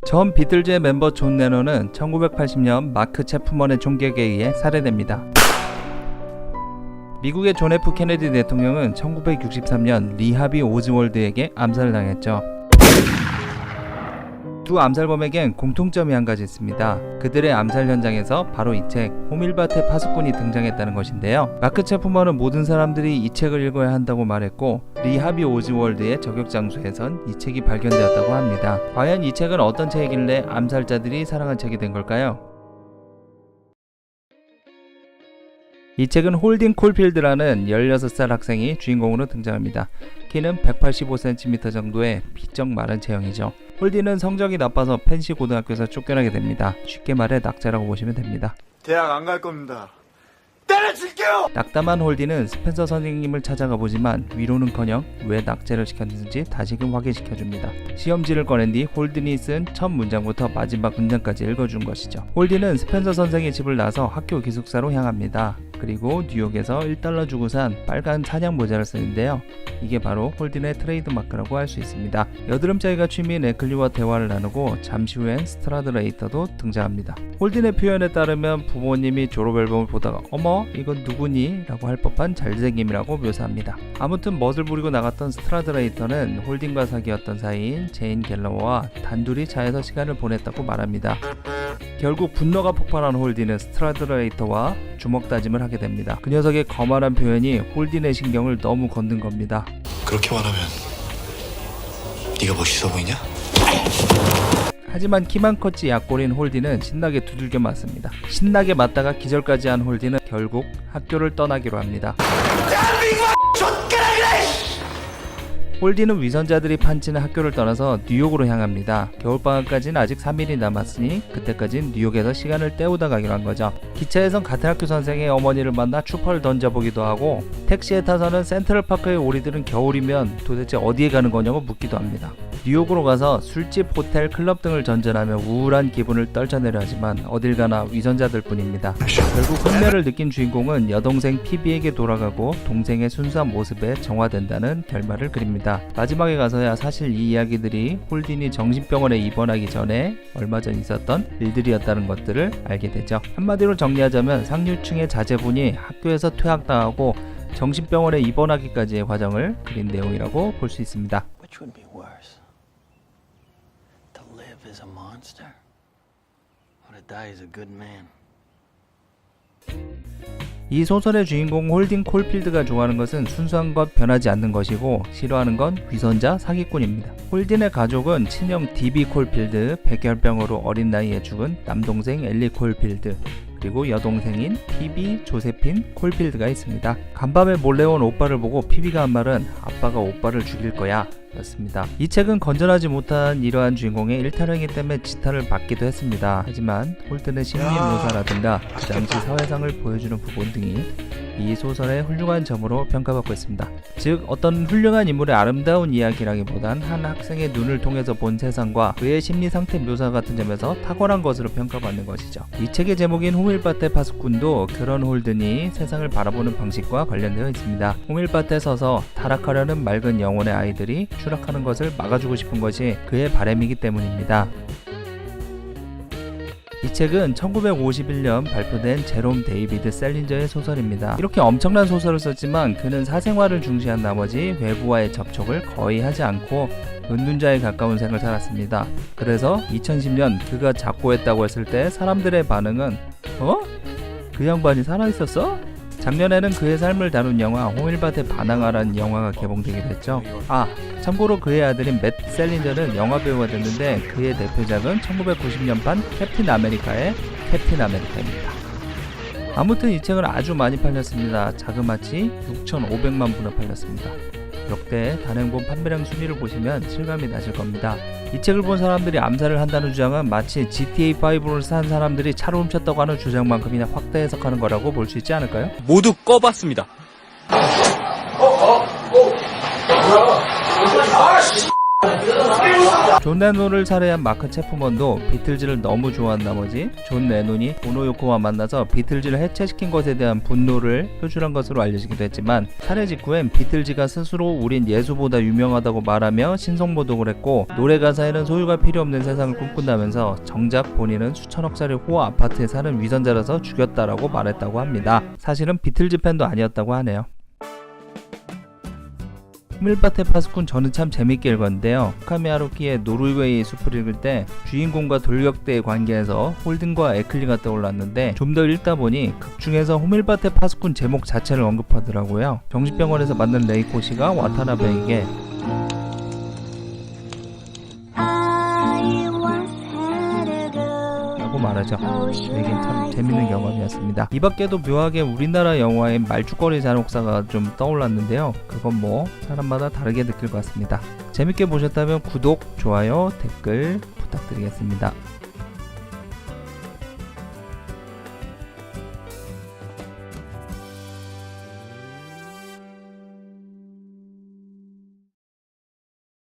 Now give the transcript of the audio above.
전 비틀즈의 멤버 존 레논은 1980년 마크 체프먼의 총격에 의해 살해됩니다. 미국의 존 F 케네디 대통령은 1963년 리 하비 오즈월드에게 암살당했죠. 두 암살범에겐 공통점이 한 가지 있습니다. 그들의 암살 현장에서 바로 이 책 호밀밭의 파수꾼이 등장했다는 것인데요. 마크 체프먼은 모든 사람들이 이 책을 읽어야 한다고 말했고 리 하비 오즈월드의 저격 장소에선 이 책이 발견되었다고 합니다. 과연 이 책은 어떤 책이길래 암살자들이 사랑한 책이 된 걸까요? 이 책은 홀딘 콜필드라는 16살 학생이 주인공으로 등장합니다. 키는 185cm 정도의 비쩍 마른 체형이죠. 홀딘은 성적이 나빠서 펜시 고등학교에서 쫓겨나게 됩니다. 쉽게 말해 낙제라고 보시면 됩니다. 대학 안 갈 겁니다. 때려칠게요! 낙담한 홀딘은 스펜서 선생님을 찾아가 보지만 위로는커녕 왜 낙제를 시켰는지 다시금 확인시켜줍니다. 시험지를 꺼낸 뒤 홀딘이 쓴 첫 문장부터 마지막 문장까지 읽어준 것이죠. 홀딘은 스펜서 선생의 집을 나서 학교 기숙사로 향합니다. 그리고 뉴욕에서 1달러 주고 산 빨간 사냥 모자를 쓰는데요. 이게 바로 홀딘의 트레이드마크라고 할 수 있습니다. 여드름짜기가 취미인 에클리와 대화를 나누고 잠시 후엔 스트라드레이터도 등장합니다. 홀딘의 표현에 따르면 부모님이 졸업 앨범을 보다가 어머 이건 누구니? 라고 할 법한 잘생김이라고 묘사합니다. 아무튼 멋을 부리고 나갔던 스트라드레이터는 홀딘과 사귀었던 사이인 제인 갤러워와 단둘이 차에서 시간을 보냈다고 말합니다. 결국 분노가 폭발한 홀딘은 스트라드레이터와 주먹 다짐을 하게 됩니다. 그 녀석의 거만한 표현이 홀딘의 신경을 너무 걷는 겁니다. 그렇게 말하면 네가 멋있어 보이냐? 하지만 키만 컸지 약골인 홀딘은 신나게 두들겨 맞습니다. 신나게 맞다가 기절까지 한 홀딘은 결국 학교를 떠나기로 합니다. 홀딘은 위선자들이 판치는 학교를 떠나서 뉴욕으로 향합니다. 겨울방학까지는 아직 3일이 남았으니 그때까진 뉴욕에서 시간을 때우다 가기로 한 거죠. 기차에선 같은 학교 선생의 어머니를 만나 추퍼를 던져보기도 하고 택시에 타서는 센트럴파크의 오리들은 겨울이면 도대체 어디에 가는 거냐고 묻기도 합니다. 뉴욕으로 가서 술집, 호텔, 클럽 등을 전전하며 우울한 기분을 떨쳐내려 하지만 어딜 가나 위선자들 뿐입니다. 결국 흥미를 느낀 주인공은 여동생 피비에게 돌아가고 동생의 순수한 모습에 정화된다는 결말을 그립니다. 마지막에 가서야 사실 이 이야기들이 홀딘이 정신병원에 입원하기 전에 얼마 전 있었던 일들이었다는 것들을 알게 되죠. 한마디로 정리하자면 상류층의 자제분이 학교에서 퇴학당하고 정신병원에 입원하기까지의 과정을 그린 내용이라고 볼 수 있습니다. Which would be worse? To live as a monster? Or to die as a good man? 이 소설의 주인공 홀딘 콜필드가 좋아하는 것은 순수한 것, 변하지 않는 것이고 싫어하는 건 위선자, 사기꾼입니다. 홀딘의 가족은 친형 D.B. 콜필드, 백혈병으로 어린 나이에 죽은 남동생 엘리 콜필드, 그리고 여동생인 피비 조세핀 콜필드가 있습니다. 간밤에 몰래 온 오빠를 보고 피비가 한 말은 아빠가 오빠를 죽일 거야 였습니다. 이 책은 건전하지 못한 이러한 주인공의 일탈행위 때문에 지탄을 받기도 했습니다. 하지만 홀든의 심리 묘사라든가 그 당시 사회상을 보여주는 부분 등이 이 소설의 훌륭한 점으로 평가받고 있습니다. 즉 어떤 훌륭한 인물의 아름다운 이야기라기보단 한 학생의 눈을 통해서 본 세상과 그의 심리 상태 묘사 같은 점에서 탁월한 것으로 평가받는 것이죠. 이 책의 제목인 호밀밭의 파수꾼도 그런 홀든이 세상을 바라보는 방식과 관련되어 있습니다. 호밀밭에 서서 타락하려는 맑은 영혼의 아이들이 추락하는 것을 막아주고 싶은 것이 그의 바람이기 때문입니다. 이 책은 1951년 발표된 제롬 데이비드 셀린저의 소설입니다. 이렇게 엄청난 소설을 썼지만 그는 사생활을 중시한 나머지 외부와의 접촉을 거의 하지 않고 은둔자에 가까운 생을 살았습니다. 그래서 2010년 그가 작고했다고 했을 때 사람들의 반응은 어? 그 양반이 살아있었어? 작년에는 그의 삶을 다룬 영화 호밀밭에 반항하라는 영화가 개봉되기도 했죠. 참고로 그의 아들인 맷 셀린저는 영화배우가 됐는데 그의 대표작은 1990년판 캡틴 아메리카의 캡틴 아메리카입니다. 아무튼 이 책은 아주 많이 팔렸습니다. 자그마치 6,500만 부나 팔렸습니다. 역대 단행본 판매량 순위를 보시면 실감이 나실 겁니다. 이 책을 본 사람들이 암살을 한다는 주장은 마치 GTA5를 산 사람들이 차를 훔쳤다고 하는 주장만큼이나 확대 해석하는 거라고 볼 수 있지 않을까요? 모두 꺼봤습니다. 뭐야? 존 레논을 살해한 마크 체프먼도 비틀즈를 너무 좋아한 나머지 존 레논이 보노 요코와 만나서 비틀즈를 해체시킨 것에 대한 분노를 표출한 것으로 알려지기도 했지만, 살해 직후엔 비틀즈가 스스로 우린 예수보다 유명하다고 말하며 신성모독을 했고, 노래 가사에는 소유가 필요 없는 세상을 꿈꾼다면서 정작 본인은 수천억짜리 호화 아파트에 사는 위선자라서 죽였다라고 말했다고 합니다. 사실은 비틀즈 팬도 아니었다고 하네요. 후밀바테 파스쿤 저는 참 재밌게 읽었는데요. 카미 하루키의 노르웨이 숲을 읽을 때 주인공과 돌격대의 관계에서 홀든과 에클리가 떠올랐는데, 좀 더 읽다 보니 극 중에서 후밀바테 파스쿤 제목 자체를 언급하더라고요. 정신병원에서 만난 레이코시가 와타나베에게 라고 말하죠. 이게 참 재밌는 경험이었습니다. 이 밖에도 묘하게 우리나라 영화의 말죽거리 잔혹사가 좀 떠올랐는데요. 그건 뭐 사람마다 다르게 느낄 것 같습니다. 재밌게 보셨다면 구독, 좋아요, 댓글 부탁드리겠습니다.